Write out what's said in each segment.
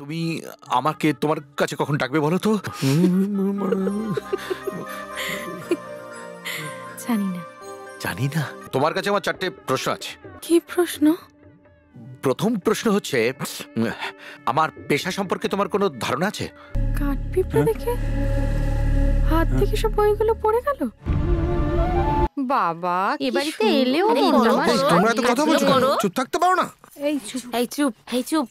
তুমি আমাকে তোমার কাছে কখন ডাকবে বলো তো? জানি না। জানি না? তোমার কাছে আমার 4টে প্রশ্ন আছে। কি প্রশ্ন? প্রথম প্রশ্ন হচ্ছে, আমার পেশা সম্পর্কে তোমার কোনো ধারণা আছে? কাঠপিঁপড়ে দেখে হাত থেকে সব বইগুলো পড়ে গেল। বাবা এ বাড়িতে এলেও তোমরা এত কথা বলছো, চুপ থাকতে পারো না? এই চুপ, এই চুপ, এই চুপ।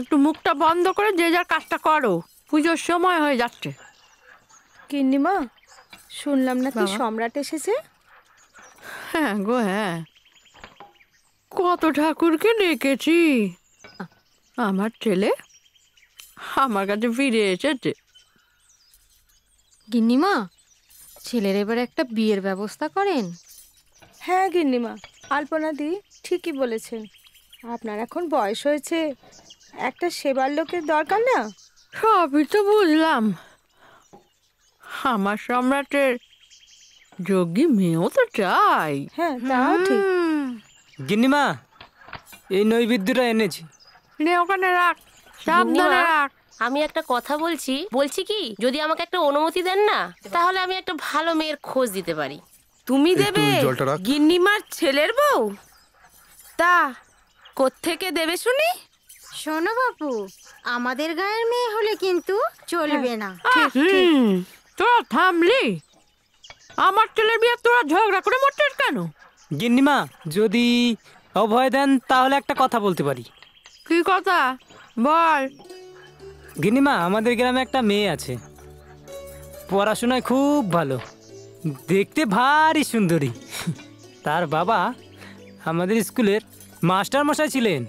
একটু মুখটা বন্ধ করে যে যার কাজটা করো, পুজোর সময় হয়ে যাচ্ছে। গিন্নিমা, শুনলাম নাকি সম্রাট এসেছে? হ্যাঁ গো, হ্যাঁ, কত ঠাকুরকে ডেকেছি, আমার ছেলে আমার কাছে ফিরে এসেছে। গিন্নিমা, ছেলের এবার একটা বিয়ের ব্যবস্থা করেন। হ্যাঁ গিন্নিমা, আলপনাদি ঠিকই বলেছেন। আপনার এখন বয়স হয়েছে, একটা সেবার লোকের দরকার না? সবই তো বুঝলাম, আমার সম্রাটের যোগ্যী মেয়েও তো চাই। হ্যাঁ, তাও ঠিক। গিন্নিমা, এই নৈবেদ্যটা এনেছি। নে ওখানে রাখ, সাবধানে রাখ। আমি একটা কথা বলছি কি, যদি আমাকে একটা অনুমতি দেন না, তাহলে আমি একটা ভালো মেয়ের খোঁজ দিতে পারি। তুমি দেবে গিন্নিমার ছেলের বউ? তা কোত্থেকে দেবে শুনি? শোনো বাপু, আমাদের গায়ের মেয়ে হলে কিন্তু চলবে না। তোরা থামলি? আমার ছেলের বিয়ে তোরা ঝগড়া করে মরছিস কেন? গিন্নিমা, যদি অভয় দেন তাহলে একটা কথা বলতে পারি। কি কথা বল? গিন্নিমা, আমাদের গ্রামে একটা মেয়ে আছে, পড়াশোনায় খুব ভালো, দেখতে ভারী সুন্দরী। তার বাবা আমাদের স্কুলের মাস্টার মশাই ছিলেন।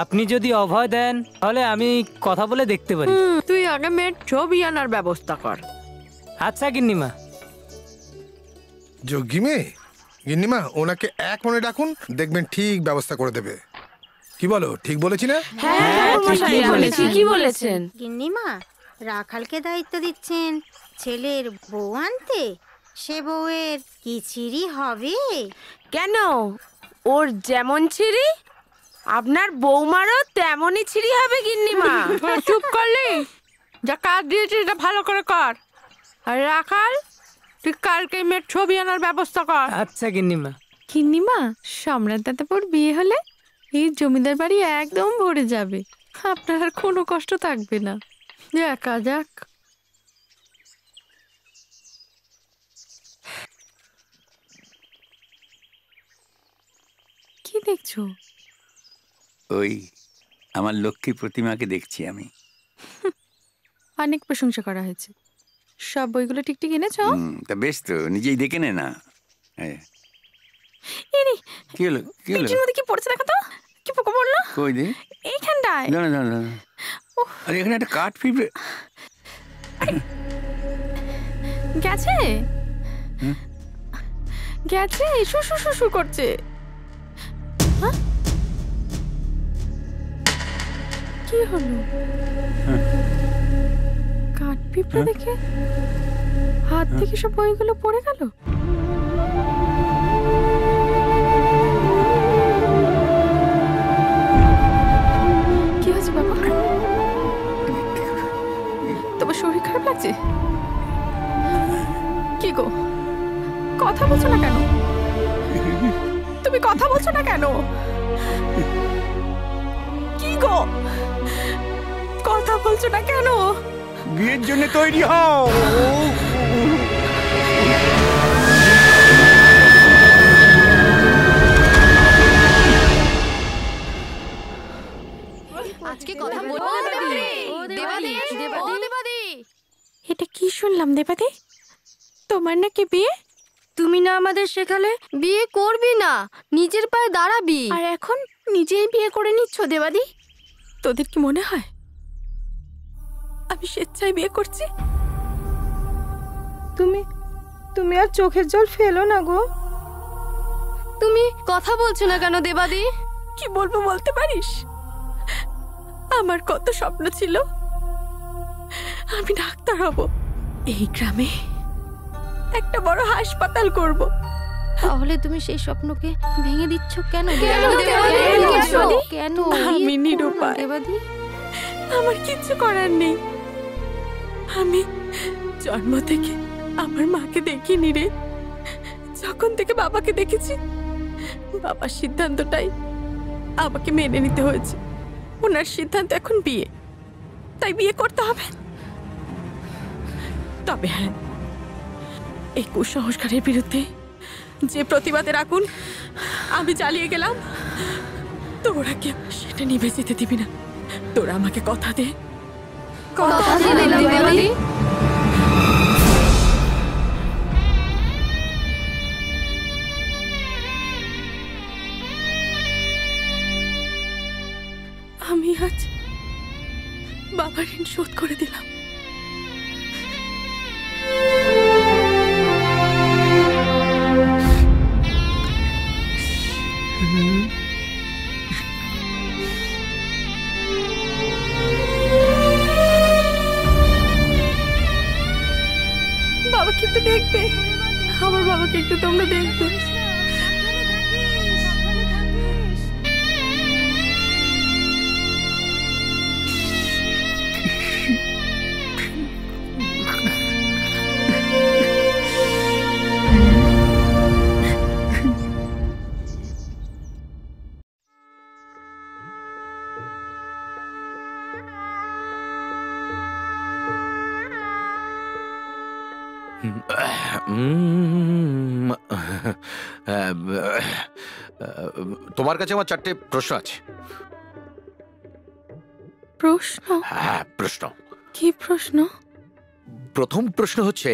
আপনি যদি অভয় দেন তাহলে আমি কথা বলে দেখতে পারি। তুই আগে মেয়ের ছবি আনার ব্যবস্থা কর। আচ্ছা গিন্নিমা। যোগ্যী মেয়ে? গিন্নিমা, ওনাকে এক মনে ডাকুন, দেখবেন ঠিক ব্যবস্থা করে দেবে। কি বলো, ঠিক বলেছি না? হ্যাঁ, ঠিকই বলেছেন। গিন্নিমা, রাখালকে দায়িত্ব দিচ্ছেন ছেলের বউ আনতে, সে বউয়ের কি ছিরি হবে? কেন, ওর যেমন ছিরি আপনার বৌমারও তেমনই ছিরি হবে গিন্নিমা। চুপ করলি? যা কাজ দিয়েছিস এটা ভালো করে কর। আর রাখাল, তুই কালকে মেয়ের ছবি আনার ব্যবস্থা কর। আচ্ছা গিন্নিমা। গিন্নিমা, সম্রাট দাদাপুর বিয়ে হলে এই জমিদার বাড়ি একদম ভরে যাবে, আপনার আর কোনো কষ্ট থাকবে না। দেখা যাক। কি দেখছো? ওই আমার লক্ষ্মী প্রতিমাকে দেখছি আমি। অনেক প্রশংসা করা হয়েছে। সব বইগুলো ঠিক ঠিক এনেছো? তা বেশ তো, নিজেই দেখে নে না। কি হলো, কি হলো? কি পড়ছে দেখো তো, কি পোকা পড়লো? কই দে, এইখানটায়। দাঁড়া দাঁড়া দাঁড়া। আরে এখানে একটা কাঠ পিঁপড়ে গেছে গেছে, শুশু শুশু করছে। কি হলো? কাঠ পিঁপড়ে দেখে হাত থেকে সব বইগুলো পড়ে গেল। কি হয়েছে বাবা? তোমার শরীর খারাপ লাগছে? কি গো, কথা বলছো না কেন? তুমি কথা বলছো না কেন? কি গো, কথা বলছো না কেন? বিয়ের জন্য তৈরি হও। আজকে কথা বলবো না দেবাদি। এটা কি শুনলাম দেবাদি? তোমার নাকি বিয়ে? তুমি না আমাদের শেখালে বিয়ে করবি না, নিজের পায়ে দাঁড়াবি, আর এখন নিজেই বিয়ে করে নিচ্ছ দেবাদি? তোদের কি মনে হয় আমি স্বেচ্ছায় বিয়ে করছি? তুমি আর চোখের জল ফেলো না গো। তুমি কথা বলছো না কেন দেবাদি? কি বলবো বলতে পারিস? আমার কত স্বপ্ন ছিল, আমি ডাক্তার হব, এই গ্রামে একটা বড় হাসপাতাল করব, তাহলে তুমি সেই স্বপ্নকে ভেঙে দিচ্ছ কেন? কেন? আমি নিরুপায়। দেবাদি, আমার কিচ্ছু করার নেই। আমি জন্ম থেকে আমার মাকে দেখিনি রে। যখন থেকে বাবাকে দেখেছি, বাবার সিদ্ধান্তটাই আমাকে মেনে নিতে হয়েছে। ওনার সিদ্ধান্ত এখন বিয়ে, তাই বিয়ে করতে হবে। তবে হ্যাঁ, এই কুসংস্কারের বিরুদ্ধে যে প্রতিবাদের আগুন আমি জ্বালিয়ে গেলাম, তোরা কেউ সেটা নিভে যেতে দিবি না। তোরা আমাকে কথা দে। কথা দিলাম দেবাদি। আমি আজ বাবার ঋণ শোধ করে দিলাম। বাবাকে একটু দেখবে, আমার বাবাকে একটু তোমরা দেখবে। তোমার কাছে আমার 4টে প্রশ্ন আছে। প্রশ্ন? হ্যাঁ, প্রশ্ন। কি প্রশ্ন? প্রথম প্রশ্ন হচ্ছে,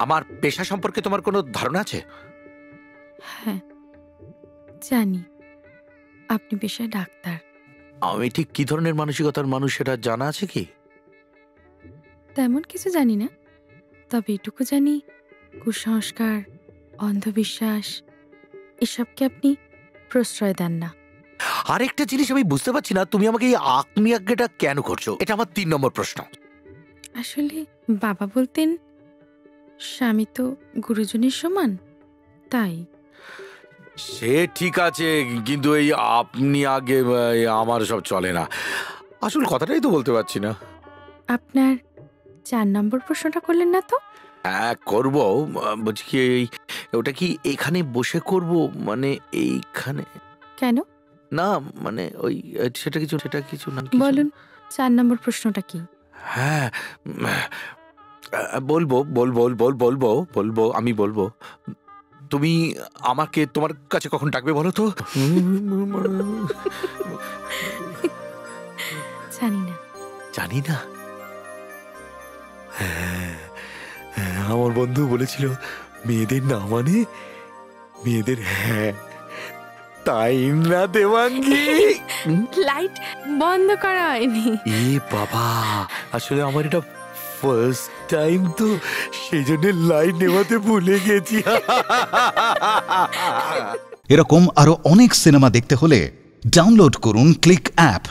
আমার পেশা সম্পর্কে তোমার কোনো ধারণা আছে? হ্যাঁ, জানি আপনি পেশায় ডাক্তার। আমি ঠিক কি ধরনের মানসিকতার মানুষ সেটা জানা আছে কি? তেমন কিছু জানি না, তবে এটুকু জানি কুসংস্কার, অন্ধবিশ্বাস এসবকে আপনি প্রশ্রয় দেন না। আরেকটা জিনিস আমি বুঝতে পারছি না, তুমি আমাকে এই আগ্নি আজ্ঞাটা কেন করছো? এটা আমার 3 নম্বর প্রশ্ন। আসলে বাবা বলতেন স্বামী তো গুরুজনের সমান, তাই। সে ঠিক আছে, কিন্তু এই আপনি আগে আমার সব চলে না। আসল কথাটাই তো বলতে পারছি না। আপনার 4 নম্বর প্রশ্নটা করলেন না তো? হ্যাঁ, করবো। বলছি কি, ওটা কি এখানে বসে করব, মানে এইখানে? কেন? না মানে ওই সেটা কিছু না। বলুন 4 নম্বর প্রশ্নটা কি? হ্যাঁ, বলবো, আমি বলবো। তুমি আমাকে তোমার কাছে কখন ডাকবে বলো তো? জানি না। আমার বন্ধু বলেছিল মেয়েদের না মানে মেয়েদের হ্যাঁ, তাই না দেবাঙ্গী? লাইট বন্ধ করা হয়নি। এ বাবা, আসলে আমার এটা ফার্স্ট টাইম তো, সেই জন্য লাইট নেভাতে ভুলে গেছি। এরকম আরো অনেক সিনেমা দেখতে হলে ডাউনলোড করুন ক্লিক অ্যাপ।